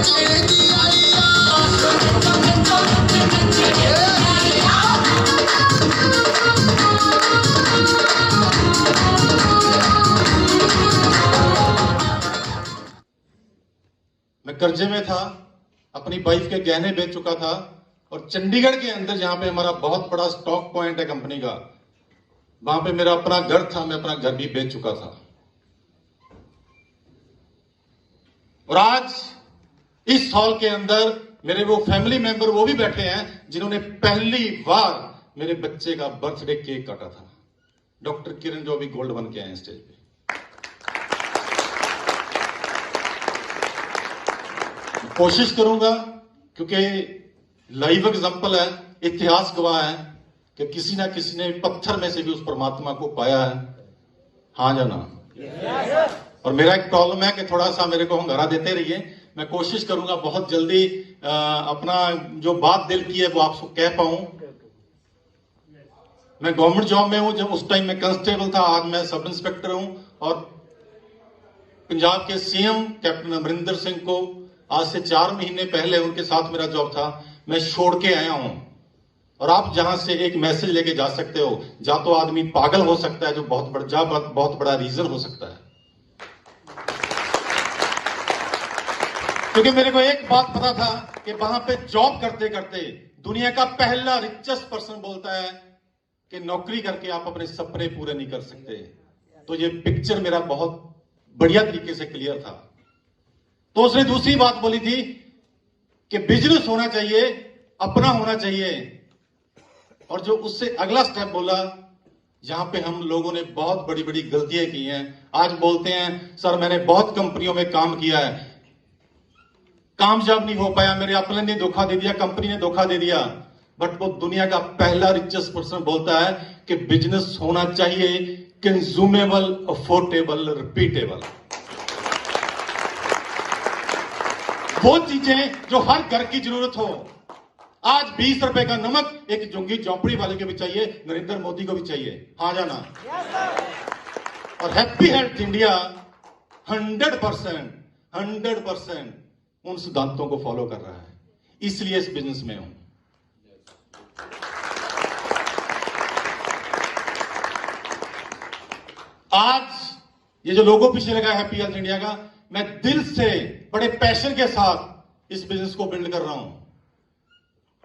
मैं कर्जे में था, अपनी वाइफ के गहने बेच चुका था और चंडीगढ़ के अंदर जहां पे हमारा बहुत बड़ा स्टॉक पॉइंट है कंपनी का, वहां पे मेरा अपना घर था, मैं अपना घर भी बेच चुका था। और आज इस हॉल के अंदर मेरे वो फैमिली मेंबर वो भी बैठे हैं जिन्होंने पहली बार मेरे बच्चे का बर्थडे केक काटा था। डॉक्टर किरण जो अभी गोल्ड बन के आए हैं स्टेज पे। कोशिश करूंगा, क्योंकि लाइव एग्जांपल है, इतिहास गवाह है कि किसी ना किसी ने पत्थर में से भी उस परमात्मा को पाया है। हाँ या ना? और मेरा एक प्रॉब्लम है कि थोड़ा सा मेरे को हंगारा देते रहिए। मैं कोशिश करूंगा बहुत जल्दी अपना जो बात दिल की है वो आपको कह पाऊं। मैं गवर्नमेंट जॉब में हूं, जब उस टाइम मैं कांस्टेबल था, आज मैं सब इंस्पेक्टर हूं। और पंजाब के सीएम कैप्टन अमरिंदर सिंह को आज से 4 महीने पहले उनके साथ मेरा जॉब था, मैं छोड़ के आया हूं। और आप जहां से एक मैसेज लेके जा सकते हो, जा तो आदमी पागल हो सकता है, जो बहुत बड़ा रीजन हो सकता है। क्योंकि मेरे को एक बात पता था कि वहां पे जॉब करते करते दुनिया का पहला रिचेस्ट पर्सन बोलता है कि नौकरी करके आप अपने सपने पूरे नहीं कर सकते। तो ये पिक्चर मेरा बहुत बढ़िया तरीके से क्लियर था। तो उसने दूसरी बात बोली थी कि बिजनेस होना चाहिए, अपना होना चाहिए। और जो उससे अगला स्टेप बोला, जहां पे हम लोगों ने बहुत बड़ी बड़ी गलतियां की हैं। आज बोलते हैं सर मैंने बहुत कंपनियों में काम किया है, कामयाब नहीं हो पाया, मेरे अपने ने धोखा दे दिया, कंपनी ने धोखा दे दिया। बट वो दुनिया का पहला रिचेस्ट पर्सन बोलता है कि बिजनेस होना चाहिए कंज्यूमेबल, अफोर्डेबल, रिपीटेबल। वो चीजें जो हर घर की जरूरत हो। आज 20 रुपए का नमक एक झुंगी झोंपड़ी वाले को भी चाहिए, नरेंद्र मोदी को भी चाहिए। हाँ जाना? और हैप्पी हेल्थ इंडिया 100% उन सिद्धांतों को फॉलो कर रहा है, इसलिए इस बिजनेस में हूं। आज ये जो लोगो पीछे लगा है हैप्पी हेल्थ इंडिया का, मैं दिल से बड़े पैशन के साथ इस बिजनेस को बिल्ड कर रहा हूं।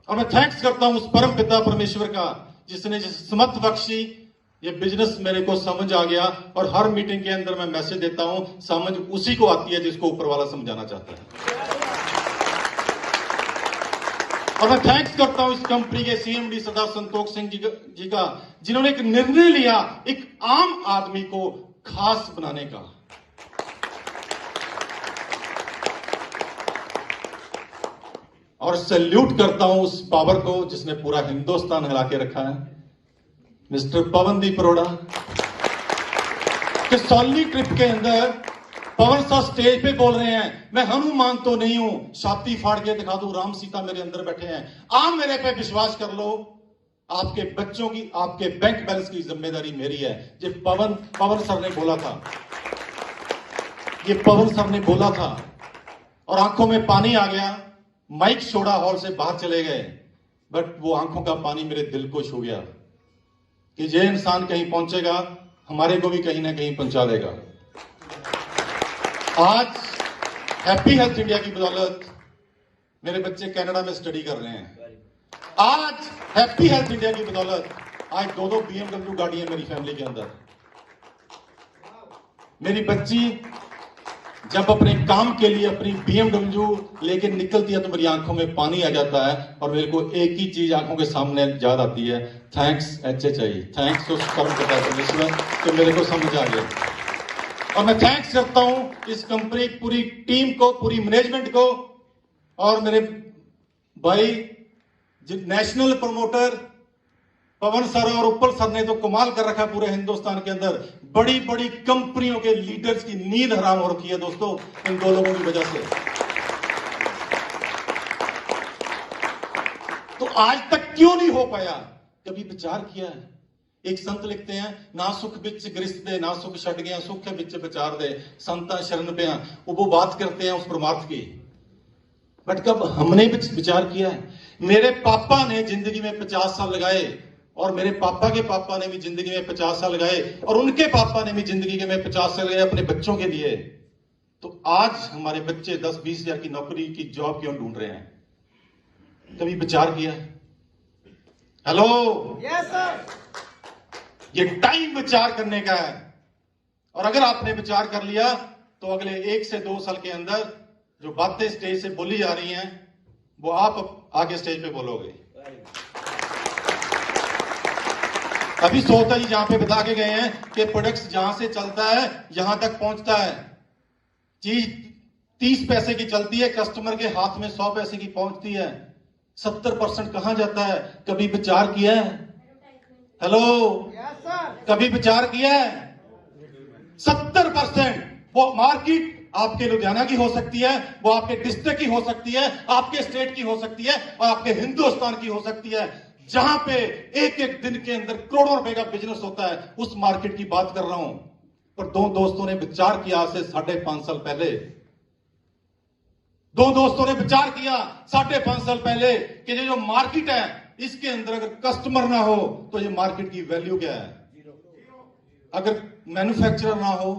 और मैं थैंक्स करता हूं उस परम पिता परमेश्वर का, जिसने जिस समर्थ बख्शी ये बिजनेस मेरे को समझ आ गया। और हर मीटिंग के अंदर मैं मैसेज देता हूं, समझ उसी को आती है जिसको ऊपर वाला समझाना चाहता है। और मैं थैंक्स करता हूं इस कंपनी के सीएमडी सरदार संतोष सिंह जी का, जिन्होंने एक निर्णय लिया एक आम आदमी को खास बनाने का। और सैल्यूट करता हूं उस पावर को जिसने पूरा हिंदुस्तान हिला के रखा है, मिस्टर पवनदीप अरोड़ा। कसौली ट्रिप के अंदर पवन सर स्टेज पे बोल रहे हैं, मैं हनुमान तो नहीं हूं, छाती फाड़ के दिखा दूं, राम सीता मेरे अंदर बैठे हैं, आप मेरे पे विश्वास कर लो, आपके बच्चों की, आपके बैंक बैलेंस की जिम्मेदारी मेरी है। ये पवन सर ने बोला था, ये पवन सर ने बोला था। और आंखों में पानी आ गया, माइक छोड़ा, हॉल से बाहर चले गए। बट वो आंखों का पानी मेरे दिल को छू गया कि ये इंसान कहीं पहुंचेगा, हमारे को भी कहीं ना कहीं पहुंचा देगा। आज हैप्पी हेल्थ इंडिया की बदौलत मेरे बच्चे कनाडा में स्टडी कर रहे हैं। आज हैप्पी हेल्थ इंडिया की बदौलत आज 2 BMW गाड़ी है मेरी फैमिली के अंदर। मेरी बच्ची जब अपने काम के लिए अपनी BMW लेके निकलती है तो मेरी आंखों में पानी आ जाता है। और मेरे को एक ही चीज आंखों के सामने याद आती है, थैंक्स HHI, थैंक्स उस परम पिता परमेश्वर तो मेरे को समझ आ गया। और मैं थैंक्स करता हूं इस कंपनी पूरी टीम को, पूरी मैनेजमेंट को। और मेरे भाई नेशनल प्रमोटर पवन सर और उपल सर ने तो कमाल कर रखा है पूरे हिंदुस्तान के अंदर। बड़ी बड़ी कंपनियों के लीडर्स की नींद हराम हो रखी है दोस्तों इन 2 लोगों की वजह से। तो आज तक क्यों नहीं हो पाया, कभी विचार किया है? एक संत लिखते हैं, ना सुख बिच ग्रस्त दे, ना सुख छट गया, सुख बिच विचार दे, संता शरण पे। वो बात करते हैं उस परमार्थ की बट कब हमने विचार किया है? मेरे पापा ने जिंदगी में 50 साल लगाए, और मेरे पापा के पापा ने भी जिंदगी में 50 साल लगाए, और उनके पापा ने भी जिंदगी में 50 साल लगाए अपने बच्चों के लिए। तो आज हमारे बच्चे 10-20 हजार की नौकरी की जॉब क्यों ढूंढ रहे हैं? कभी विचार किया? Hello, yes sir. ये टाइम विचार करने का है, और अगर आपने विचार कर लिया तो अगले 1 से 2 साल के अंदर जो बातें स्टेज से बोली जा रही हैं वो आप आगे स्टेज पे बोलोगे। अभी सोता ही जहां पे बता के गए हैं कि प्रोडक्ट्स जहां से चलता है यहां तक पहुंचता है, चीज 30 पैसे की चलती है, कस्टमर के हाथ में 100 पैसे की पहुंचती है, 70% कहां जाता है? कभी विचार किया है? Hello, yes sir. कभी विचार किया है? 70% वो मार्केट आपके लुधियाना की हो सकती है, वो आपके डिस्ट्रिक्ट की हो सकती है, आपके स्टेट की हो सकती है, और आपके हिंदुस्तान की हो सकती है, जहां पे एक एक दिन के अंदर करोड़ों रुपए का बिजनेस होता है। उस मार्केट की बात कर रहा हूं। पर 2 दोस्तों ने विचार किया आज से 5.5 साल पहले, 2 दोस्तों ने विचार किया 5.5 साल पहले कि ये जो मार्केट है इसके अंदर अगर कस्टमर ना हो तो ये मार्केट की वैल्यू क्या है? अगर मैन्युफैक्चरर ना हो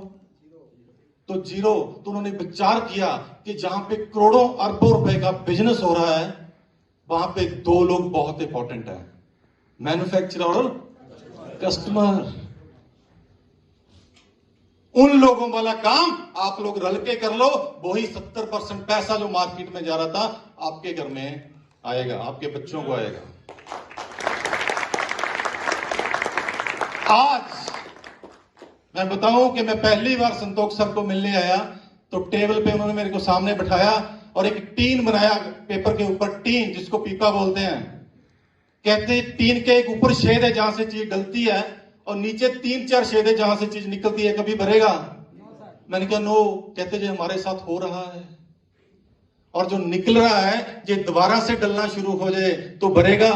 तो जीरो। तो उन्होंने विचार किया कि जहां पे करोड़ों अरबों रुपए का बिजनेस हो रहा है वहां पे 2 लोग बहुत इंपॉर्टेंट है, मैन्युफैक्चरर और कस्टमर। उन लोगों वाला काम आप लोग रल के कर लो, वही 70% पैसा जो मार्केट में जा रहा था आपके घर में आएगा, आपके बच्चों को आएगा। आज मैं बताऊं कि मैं पहली बार संतोष सर को मिलने आया तो टेबल पे उन्होंने मेरे को सामने बिठाया और एक टीन बनाया पेपर के ऊपर, टीन जिसको पीपा बोलते हैं। कहते हैं टीन के एक ऊपर छेद है जहां से चीज डलती है और नीचे 3-4 छेद है जहां से चीज निकलती है, कभी भरेगा? मैंने कहा नो। कहते जो हमारे साथ हो रहा है, और जो निकल रहा है ये दोबारा से डलना शुरू हो जाए तो भरेगा?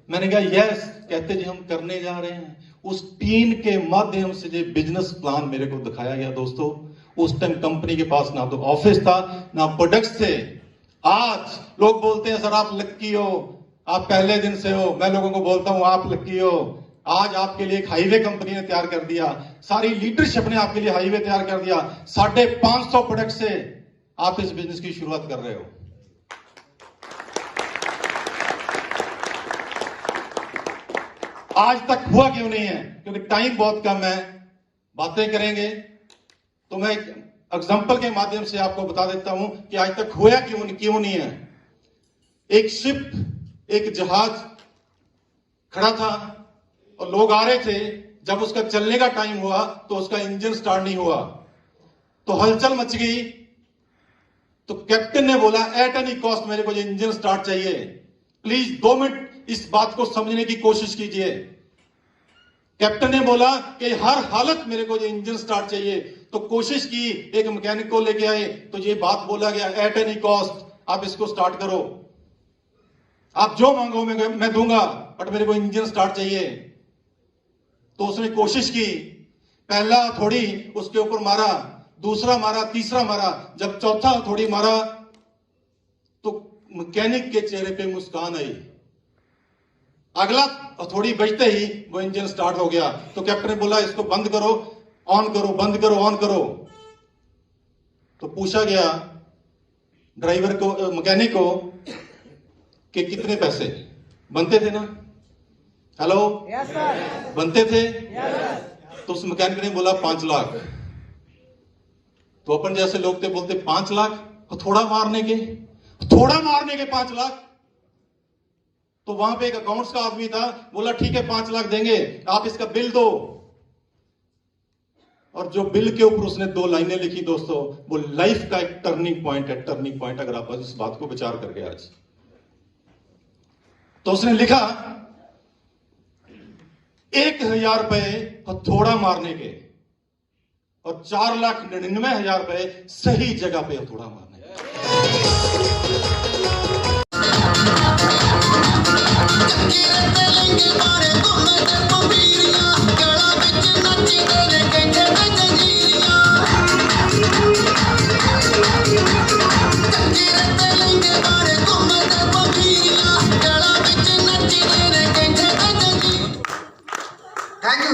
मैंने कहा यस। कहते जी हम करने जा रहे हैं। उस टीम के माध्यम से जो बिजनेस प्लान मेरे को दिखाया गया दोस्तों, उस टाइम कंपनी के पास ना तो ऑफिस था ना प्रोडक्ट्स थे। आज लोग बोलते हैं सर आप लक्की हो, आप पहले दिन से हो। मैं लोगों को बोलता हूं आप लक्की हो। आज आपके लिए एक हाईवे कंपनी ने तैयार कर दिया, सारी लीडरशिप ने आपके लिए हाईवे तैयार कर दिया। 550 प्रोडक्ट से आप इस बिजनेस की शुरुआत कर रहे हो। आज तक हुआ क्यों नहीं है? क्योंकि टाइम बहुत कम है। बातें करेंगे तो मैं एक एग्जांपल के माध्यम से आपको बता देता हूं कि आज तक हुआ क्यों नहीं है। एक शिप, एक जहाज खड़ा था और लोग आ रहे थे। जब उसका चलने का टाइम हुआ तो उसका इंजन स्टार्ट नहीं हुआ, तो हलचल मच गई। तो कैप्टन ने बोला एट एनी कॉस्ट मेरे को ये इंजन स्टार्ट चाहिए, प्लीज 2 मिनट इस बात को समझने की कोशिश कीजिए। कैप्टन ने बोला कि हर हालत मेरे को ये इंजन स्टार्ट चाहिए। तो कोशिश की, एक मैकेनिक को लेके आए तो ये बात बोला गया एट एनी कॉस्ट आप इसको स्टार्ट करो, आप जो मांगो मैं दूंगा, बट मेरे को इंजन स्टार्ट चाहिए। तो उसने कोशिश की, पहला हथौड़ी उसके ऊपर मारा, दूसरा मारा, तीसरा मारा। जब चौथा हथौड़ी मारा तो मैकेनिक के चेहरे पे मुस्कान आई। अगला हथौड़ी बजते ही वो इंजन स्टार्ट हो गया। तो कैप्टन ने बोला इसको बंद करो, ऑन करो, बंद करो, ऑन करो। तो पूछा गया ड्राइवर को, मैकेनिक को कि कितने पैसे बनते थे ना? Hello, yes sir. बनते थे? यस। तो उस मैकेनिक ने बोला 5 लाख। तो अपन जैसे लोग थे बोलते 5 लाख थोड़ा मारने के, थोड़ा मारने के 5 लाख। तो वहां पे एक अकाउंट्स का आदमी था, बोला ठीक है 5 लाख देंगे, आप इसका बिल दो। और जो बिल के ऊपर उसने 2 लाइनें लिखी दोस्तों, वो लाइफ का एक टर्निंग पॉइंट है। टर्निंग पॉइंट अगर आप इस बात को विचार करके आज, तो उसने लिखा 1000 रुपए हथौड़ा मारने के और 4,99,000 रुपए सही जगह पे हथौड़ा मारने के। Thank you. Thank you.